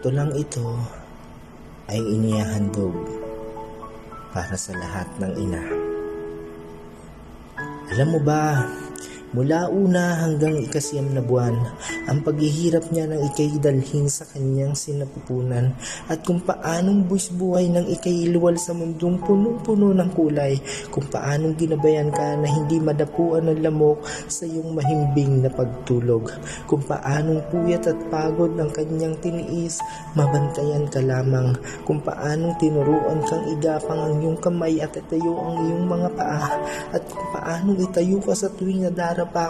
tulang ito ay inihahandog para sa lahat ng ina. Alam mo ba, mula una hanggang ika-9 na buwan, ang paghihirap niya ng ikay dalhin sa kanyang sinapupunan at kung paanong buhay ng ikay iluwal sa mundong punong-puno ng kulay, kung paanong ginabayan ka na hindi madapuan ng lamok sa iyong mahimbing na pagtulog, kung paanong puyat at pagod ng kanyang tiniis, mabantayan ka lamang, kung paanong tinuruan kang igapang ang iyong kamay at itayo ang iyong mga paa, at kung paanong itayo ka sa tuwing nadarap ka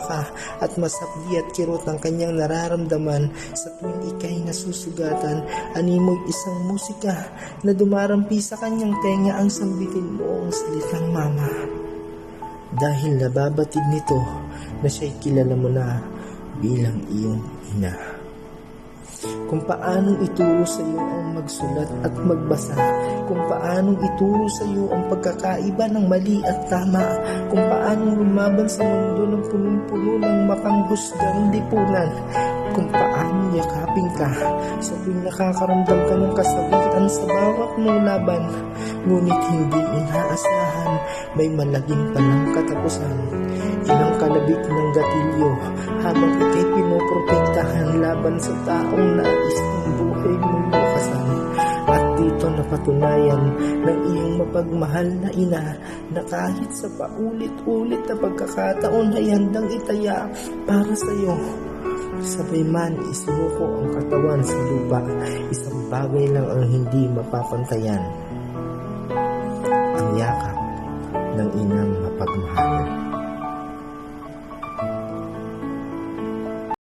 at masapdi at kirot ang kanyang nararamdaman sa tuwing ikay nasusugatan. Animoy isang musika na dumarampi sa kanyang tenga ang sambitin mo ang salitang mama. Dahil nababatid nito na siya'y kilala mo na bilang iyong ina. Kung paanong ituro sa iyo ang magsulat at magbasa, kung paanong ituro sa iyo ang pagkakaiba ng mali at tama, kung paanong lumaban sa mundo ng punong-puno ng mapanghusgang lipunan, kung paanong yakapin ka sa tuwing nakakaramdam ka ng kasawiran sa bawat mong laban, ngunit hindi inaasahan, may malagim palang katapusan. Ilang kalabit ng gatilyo habang ikay pinoprotektahan laban sa taong nais ng buhay mong wakasan. At dito napatunayan ng iyong mapagmahal na ina na kahit sa paulit-ulit na pagkakataon ay handang itaya para sa iyo. Sabay man isinuko ang katawan sa lupa, isang bagay lang ang hindi mapapantayan: ang yakap ng inang mapagmahal.